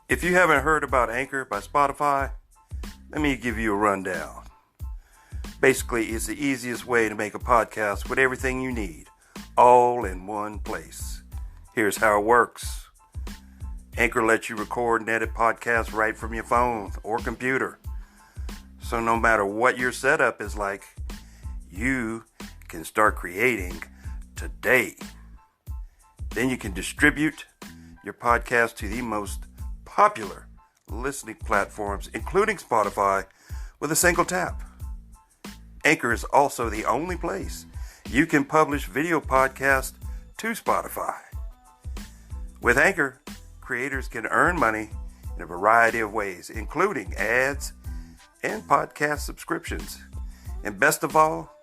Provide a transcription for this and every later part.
If you haven't heard about Anchor by Spotify, let me give you a rundown. Basically, it's the easiest way to make a podcast with everything you need, all in one place. Here's how it works. Anchor lets you record and edit podcasts right from your phone or computer. So no matter what your setup is like, you can start creating today. Then you can distribute your podcast to the most popular listening platforms, including Spotify, with a single tap. Anchor is also the only place you can publish video podcasts to Spotify. With Anchor, creators can earn money in a variety of ways, including ads and podcast subscriptions. And best of all,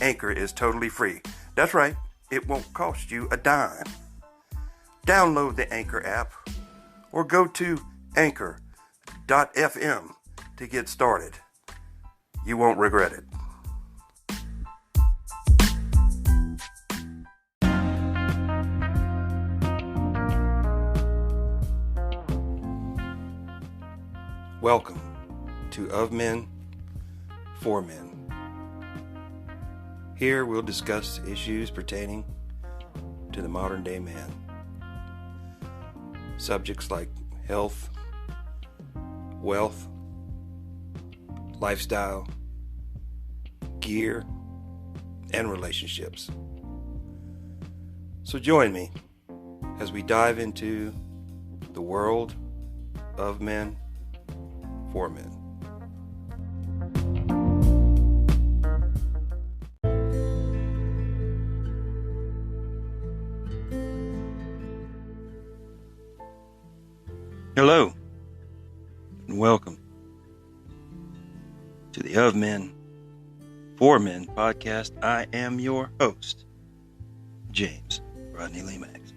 Anchor is totally free. That's right, it won't cost you a dime. Download the Anchor app or go to anchor.fm to get started. You won't regret it. Welcome to Of Men, For Men. Here we'll discuss issues pertaining to the modern day man. Subjects like health, wealth, lifestyle, gear, and relationships. So join me as we dive into the world of men for men. Hello, and welcome to the Of Men, For Men podcast. I am your host, James Rodney Lemax.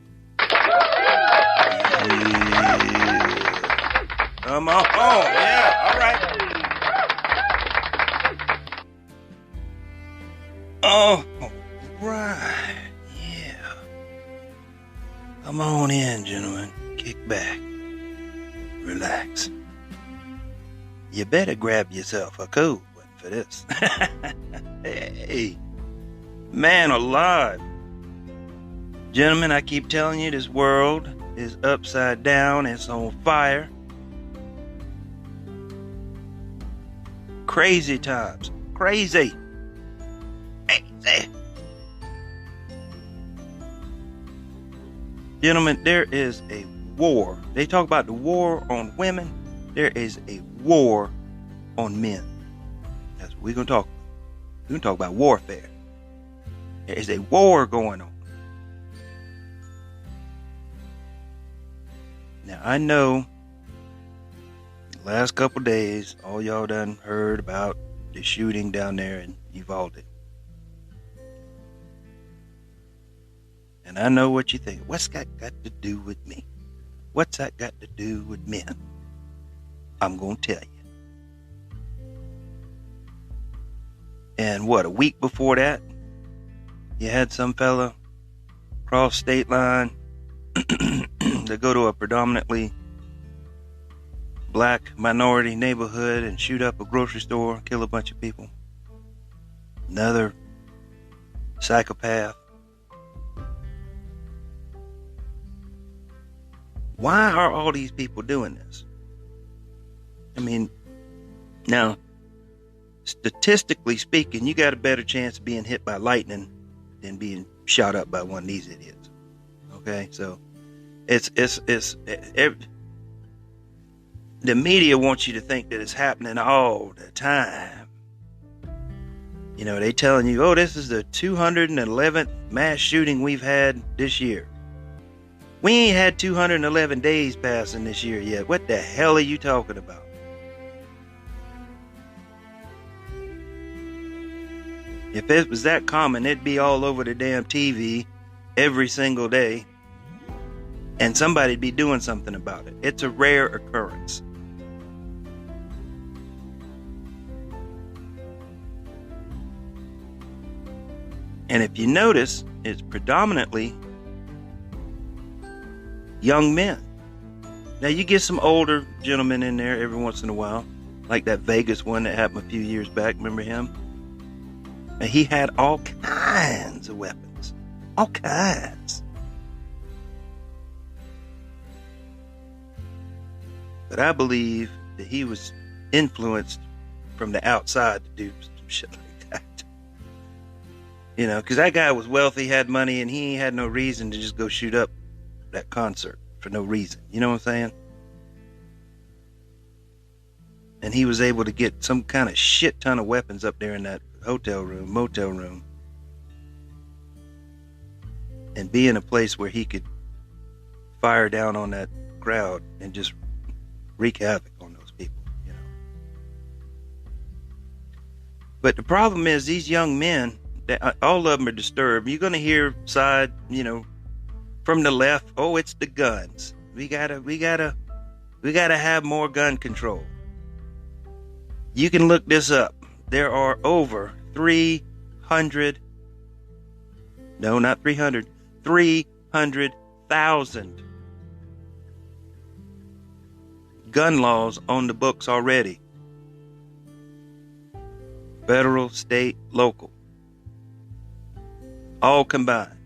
Come on, yeah, all right. All right, yeah. Come on in, gentlemen. Kick back. Relax. You better grab yourself a cool one for this. Hey, man alive. Gentlemen, I keep telling you, this world is upside down. It's on fire. Crazy times. Crazy. Gentlemen, there is a war. They talk about the war on women. There is a war on men. That's what we're going to talk about. We're going to talk about warfare. There is a war going on. Now, I know the last couple days, all y'all done heard about the shooting down there in Uvalde. And I know what you think. What's that got to do with me? What's that got to do with men? I'm going to tell you. And what, a week before that, you had some fella cross state line to go to a predominantly black minority neighborhood and shoot up a grocery store, kill a bunch of people. Another psychopath. Why are all these people doing this? I mean, now, statistically speaking, you got a better chance of being hit by lightning than being shot up by one of these idiots. Okay, so the media wants you to think that it's happening all the time. You know, they telling you, oh, this is the 211th mass shooting we've had this year. We ain't had 211 days passing this year yet. What the hell are you talking about? If it was that common, it'd be all over the damn TV every single day. And somebody'd be doing something about it. It's a rare occurrence. And if you notice, it's predominantly young men. Now you get some older gentlemen in there every once in a while, like that Vegas one that happened a few years back. Remember him? And he had all kinds of weapons. All kinds. But I believe that he was influenced from the outside to do some shit like that. You know, because that guy was wealthy, had money, and he had no reason to just go shoot up that concert for no reason. You know what I'm saying? And he was able to get some kind of shit ton of weapons up there in that motel room, and be in a place where he could fire down on that crowd and just wreak havoc on those people, you know. But the problem is these young men, all of them are disturbed. You're going to hear side, you know, from the left, oh, it's the guns. We gotta have more gun control. You can look this up. There are over 300, no, not 300, 300,000 gun laws on the books already. Federal, state, local. All combined.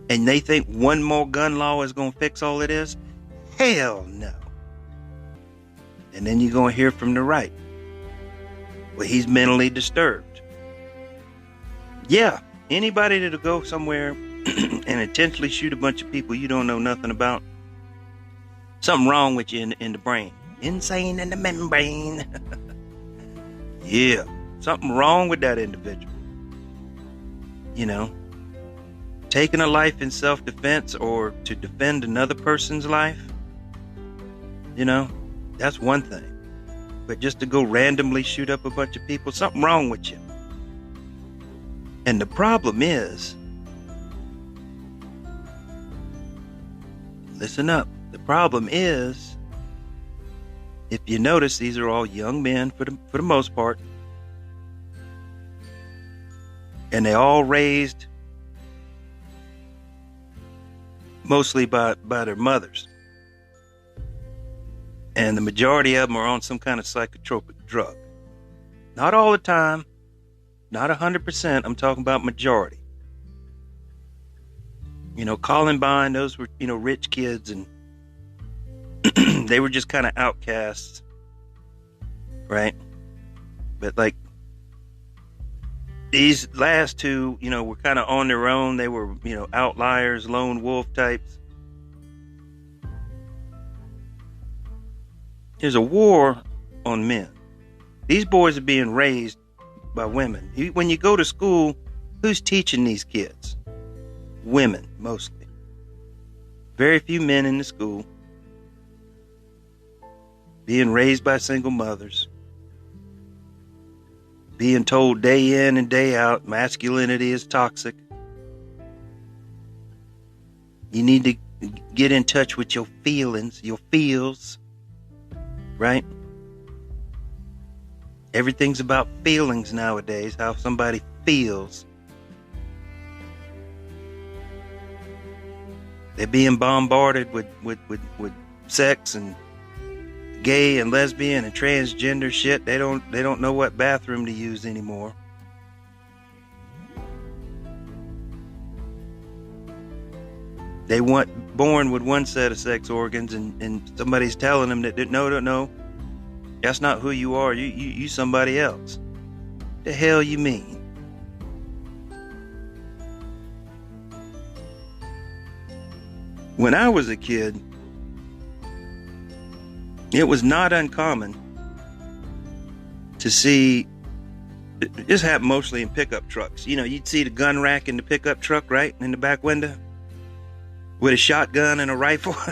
And they think one more gun law is going to fix all of this? Hell no. And then you're going to hear from the right. Well, he's mentally disturbed. Yeah, anybody that'll go somewhere and intentionally shoot a bunch of people you don't know nothing about, something wrong with you in the brain. Insane in the membrane. Yeah, something wrong with that individual. You know, taking a life in self-defense or to defend another person's life, you know, that's one thing. But just to go randomly shoot up a bunch of people, something wrong with you. And the problem is, listen up, the problem is, if you notice, these are all young men for the most part. And they all raised mostly by their mothers. And the majority of them are on some kind of psychotropic drug. Not all the time, not 100%, I'm talking about majority. You know, Columbine, those were, you know, rich kids, and they were just kind of outcasts, right? But like these last two, you know, were kind of on their own. They were, you know, outliers, lone wolf types. There's a war on men. These boys are being raised by women. When you go to school, who's teaching these kids? Women, mostly. Very few men in the school. Being raised by single mothers. Being told day in and day out, masculinity is toxic. You need to get in touch with your feelings, your feels. Right? Everything's about feelings nowadays, how somebody feels. They're being bombarded with sex and gay and lesbian and transgender shit. They don't know what bathroom to use anymore. They born with one set of sex organs, and somebody's telling them that no, that's not who you are. You somebody else. The hell you mean? When I was a kid, it was not uncommon to see. This happened mostly in pickup trucks. You know, you'd see the gun rack in the pickup truck, right, in the back window, with a shotgun and a rifle. So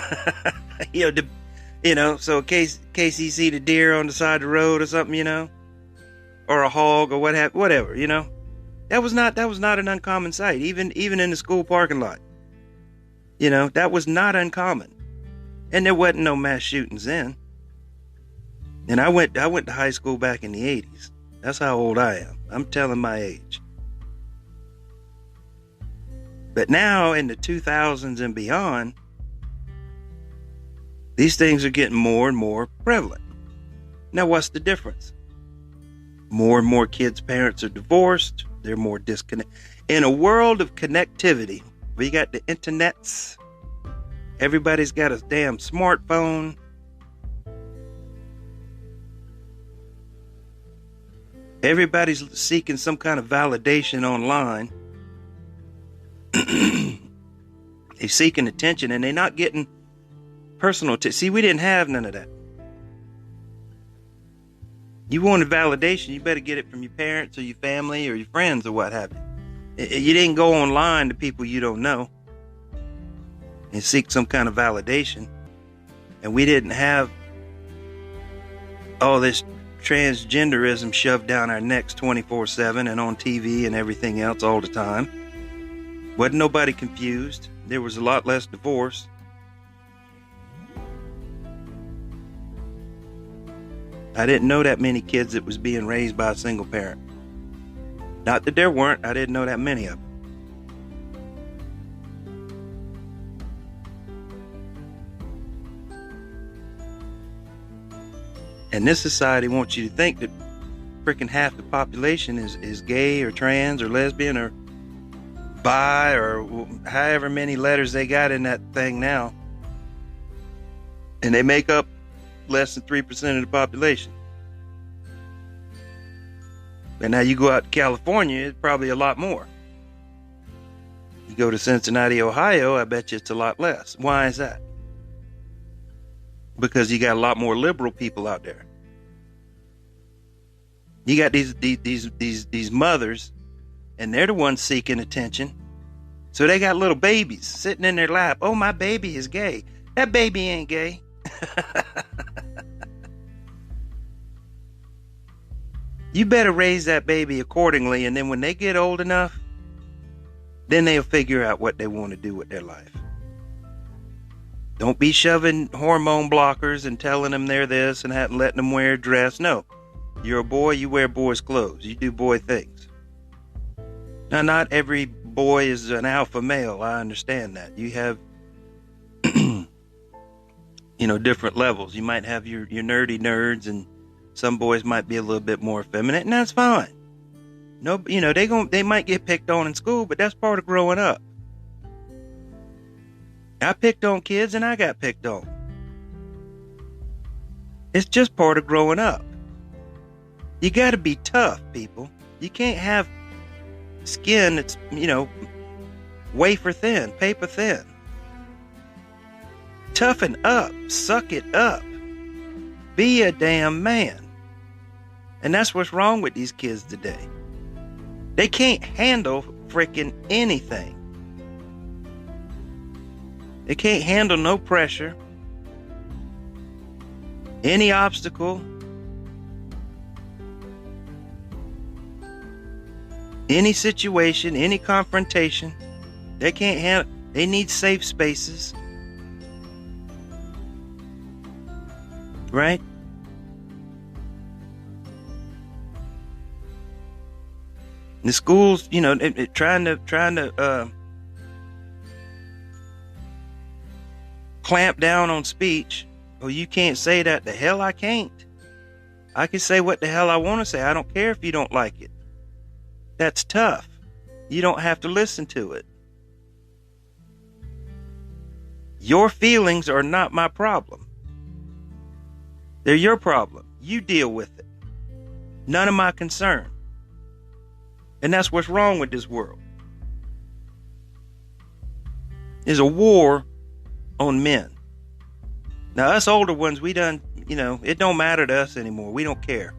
in case you see the deer on the side of the road or something, you know, or a hog or whatever, you know, that was not an uncommon sight, even in the school parking lot. You know, that was not uncommon, and there wasn't no mass shootings then. And I went to high school back in the 80s. That's how old I am. I'm telling my age. But now in the 2000s and beyond, These things are getting more and more prevalent. Now, what's the difference? More and more kids' parents are divorced. They're more disconnected. In a world of connectivity, we got the internets. Everybody's got a damn smartphone. Everybody's seeking some kind of validation online. They're seeking attention, and they're not getting personal. See, we didn't have none of that. You wanted validation, you better get it from your parents or your family or your friends or what have you. You didn't go online to people you don't know and seek some kind of validation. And we didn't have all this transgenderism shoved down our necks 24/7 and on TV and everything else all the time. Wasn't nobody confused. There was a lot less divorce. I didn't know that many kids that was being raised by a single parent. Not that there weren't, I didn't know that many of them. And this society wants you to think that freaking half the population is gay or trans or lesbian or bi or however many letters they got in that thing now. And they make up less than 3% of the population. And now you go out to California, it's probably a lot more. You go to Cincinnati, Ohio, I bet you it's a lot less. Why is that? Because you got a lot more liberal people out there. You got these mothers, and they're the ones seeking attention. So they got little babies sitting in their lap. Oh, my baby is gay. That baby ain't gay. You better raise that baby accordingly, and then when they get old enough, then they'll figure out what they want to do with their life. Don't be shoving hormone blockers and telling them they're this and letting them wear a dress. No, you're a boy, you wear boys' clothes. You do boy things. Now, not every boy is an alpha male. I understand that. You have, different levels. You might have your nerdy nerds, and some boys might be a little bit more effeminate, and that's fine. No, they might get picked on in school, but that's part of growing up. I picked on kids and I got picked on. It's just part of growing up. You got to be tough, people. You can't have skin that's, wafer thin, paper thin. Toughen up, suck it up. Be a damn man. And that's what's wrong with these kids today. They can't handle freaking anything. They can't handle no pressure, any obstacle, any situation, any confrontation. They can't handle. They need safe spaces. Right? The schools, trying to clamp down on speech. Oh, you can't say that. The hell I can't. I can say what the hell I want to say. I don't care if you don't like it. That's tough. You don't have to listen to it. Your feelings are not my problem. They're your problem. You deal with it. None of my concern. And that's what's wrong with this world. There's a war on men. Now, us older ones, we done, it don't matter to us anymore. We don't care.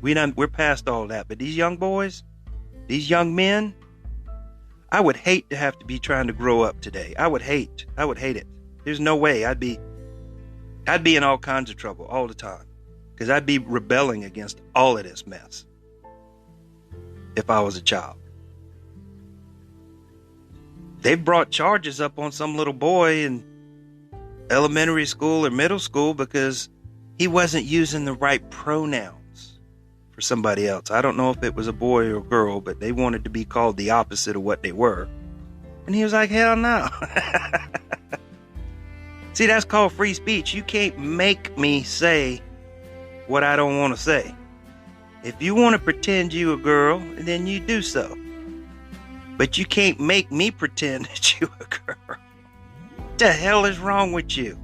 We're past all that. But these young boys, these young men, I would hate to have to be trying to grow up today. I would hate it. There's no way. I'd be in all kinds of trouble all the time, because I'd be rebelling against all of this mess if I was a child. They've brought charges up on some little boy in elementary school or middle school because he wasn't using the right pronouns for somebody else. I don't know if it was a boy or a girl, but they wanted to be called the opposite of what they were. And he was like, hell no. See, that's called free speech. You can't make me say what I don't want to say. If you want to pretend you a girl, then you do so. But you can't make me pretend that you a girl. What the hell is wrong with you?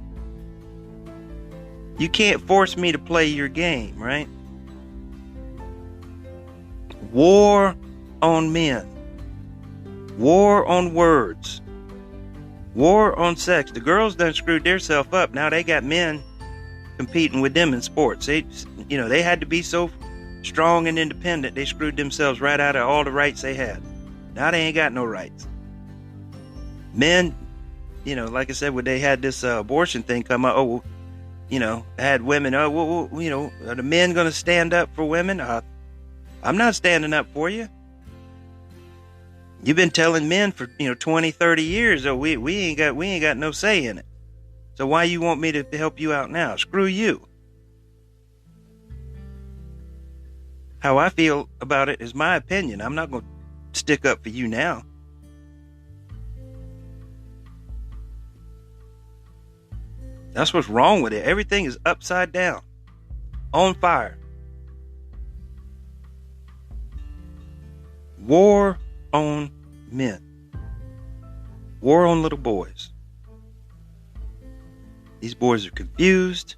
You can't force me to play your game, right? War on men. War on words. War on sex. The girls done screwed themselves up. Now they got men competing with them in sports. They had to be so strong and independent. They screwed themselves right out of all the rights they had. Now they ain't got no rights. Men, like I said, when they had this abortion thing come out, had women, are the men going to stand up for women? I'm not standing up for you. You've been telling men for 20, 30 years, we ain't got no say in it. So why you want me to help you out now? Screw you. How I feel about it is my opinion. I'm not going to stick up for you now. That's what's wrong with it. Everything is upside down, on fire. War on men. War on little boys. These boys are confused.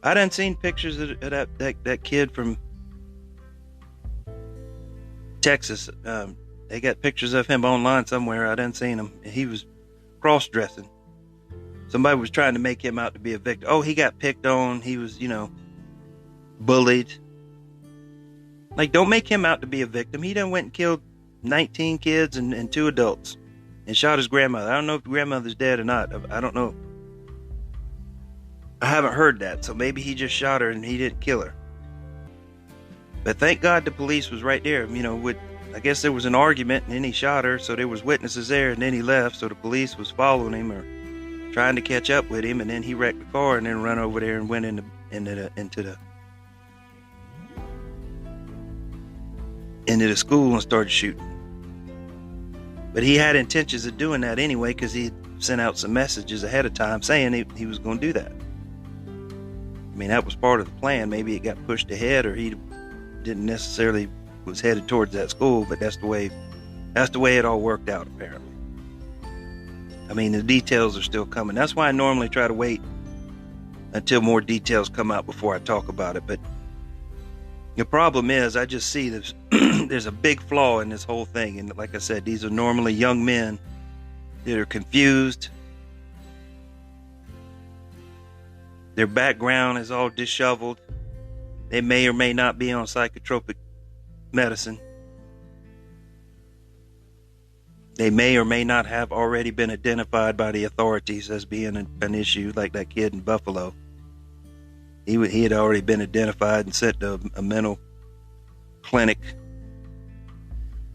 I done seen pictures of that kid from Texas. They got pictures of him online somewhere. I done seen him. He was cross-dressing. Somebody was trying to make him out to be a victim. Oh, he got picked on. He was, bullied. Like, don't make him out to be a victim. He done went and killed 19 kids and 2 adults and shot his grandmother. I don't know if the grandmother's dead or not. I don't know. I haven't heard that. So maybe he just shot her and he didn't kill her. But thank God the police was right there. I guess there was an argument and then he shot her. So there was witnesses there and then he left. So the police was following him or trying to catch up with him, and then he wrecked the car and then run over there and went into the school and started shooting. But he had intentions of doing that anyway because he sent out some messages ahead of time saying he was going to do that. I mean, that was part of the plan. Maybe it got pushed ahead, or he didn't necessarily was headed towards that school, but that's the way it all worked out, apparently. I mean, the details are still coming. That's why I normally try to wait until more details come out before I talk about it. But the problem is, I just see there's a big flaw in this whole thing. And like I said, these are normally young men that are confused. Their background is all disheveled. They may or may not be on psychotropic medicine. They may or may not have already been identified by the authorities as being an issue, like that kid in Buffalo. He had already been identified and sent to a mental clinic.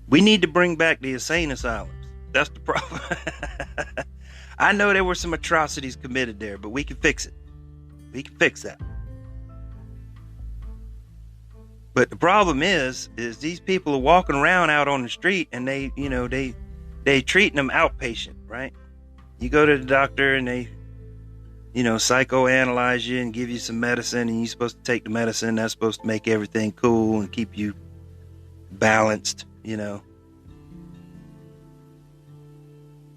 We need to bring back the insane asylums. That's the problem. I know there were some atrocities committed there, but we can fix it. We can fix that. But the problem is these people are walking around out on the street and they treating them outpatient, right? You go to the doctor and they, psychoanalyze you and give you some medicine, and you're supposed to take the medicine. That's supposed to make everything cool and keep you balanced,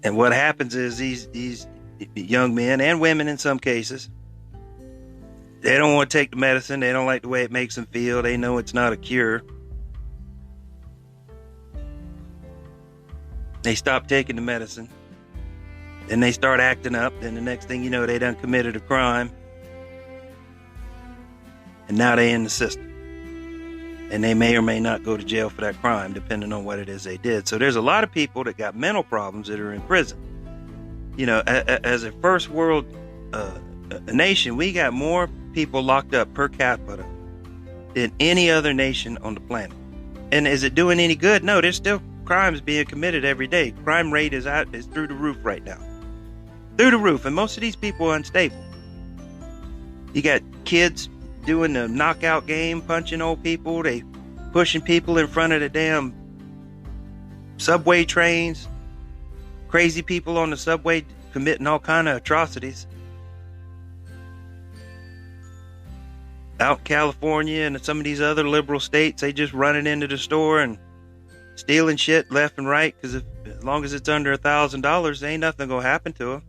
And what happens is these young men and women in some cases, they don't want to take the medicine. They don't like the way it makes them feel. They know it's not a cure. They stop taking the medicine. Then they start acting up. Then the next thing you know, they done committed a crime. And now they in the system. And they may or may not go to jail for that crime, depending on what it is they did. So there's a lot of people that got mental problems that are in prison. As a first world nation, we got more people locked up per capita than any other nation on the planet. And is it doing any good? No, there's still crimes being committed every day. Crime rate is through the roof right now. Through the roof. And most of these people are unstable. You got kids doing the knockout game, punching old people. They pushing people in front of the damn subway trains. Crazy people on the subway committing all kind of atrocities. out in California and some of these other liberal states, they just running into the store and stealing shit left and right, because as long as it's under $1,000, ain't nothing gonna happen to them.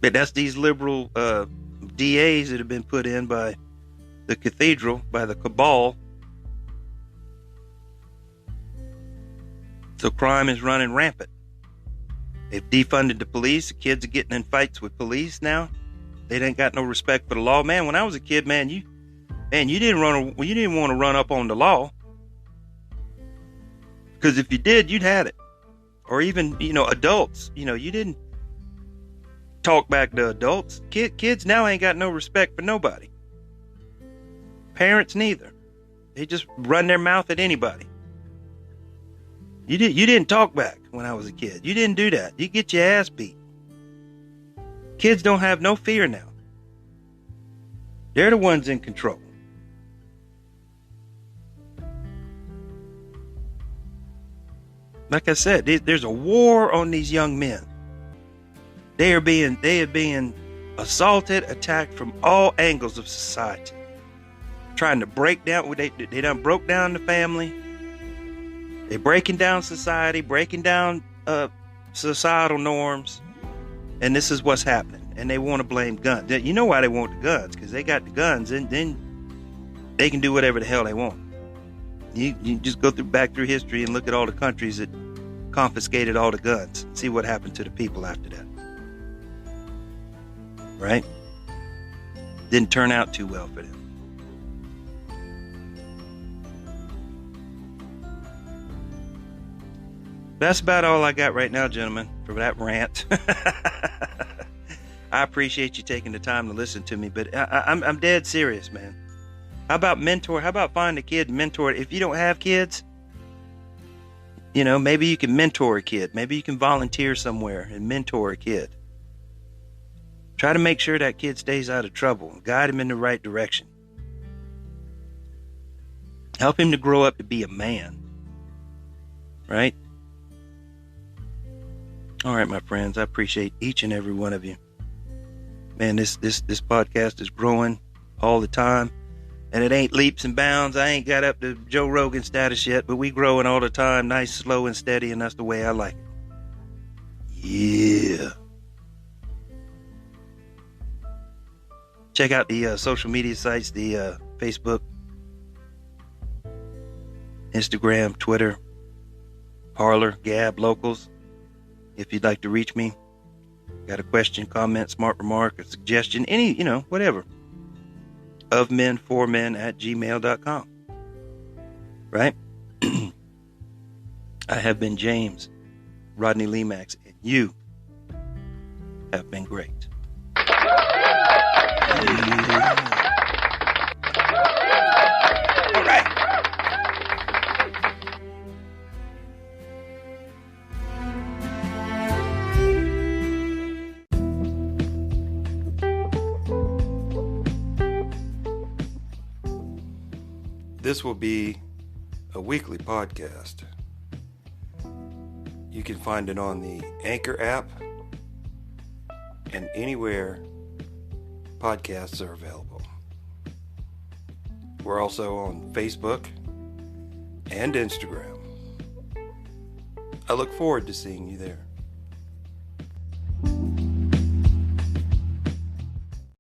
But that's these liberal DAs that have been put in by the cathedral, by the cabal. So crime is running rampant. They've defunded the police. The kids are getting in fights with police now. They ain't got no respect for the law. Man, when I was a kid, you didn't want to run up on the law, because if you did, you'd had it. Or even, adults, you didn't talk back to adults. Kids now ain't got no respect for nobody. Parents neither. They just run their mouth at anybody. You didn't talk back when I was a kid. You didn't do that. You get your ass beat. Kids don't have no fear now. They're the ones in control. Like I said, there's a war on these young men. They are being assaulted, attacked from all angles of society. Trying to break down, they done broke down the family. They're breaking down society, breaking down societal norms. And this is what's happening. And they want to blame guns. You know why they want the guns? Because they got the guns, and then they can do whatever the hell they want. You just go back through history and look at all the countries that confiscated all the guns. See what happened to the people after that. Right? Didn't turn out too well for them. That's about all I got right now, gentlemen, for that rant. I appreciate you taking the time to listen to me, but I'm dead serious, man. How about mentor? How about find a kid and mentor? If you don't have kids, maybe you can mentor a kid. Maybe you can volunteer somewhere and mentor a kid. Try to make sure that kid stays out of trouble. Guide him in the right direction. Help him to grow up to be a man. Right? All right, my friends. I appreciate each and every one of you. Man, this podcast is growing all the time. And it ain't leaps and bounds. I ain't got up to Joe Rogan status yet, but we growing all the time, nice, slow, and steady, and that's the way I like it. Yeah. Check out the social media sites, the Facebook, Instagram, Twitter, Parler, Gab, Locals. If you'd like to reach me, got a question, comment, smart remark, a suggestion, any, whatever. ofmenformen@gmail.com. Right? I have been James Rodney Lemax, and you have been great. All right. This will be a weekly podcast. You can find it on the Anchor app and anywhere podcasts are available. We're also on Facebook and Instagram. I look forward to seeing you there.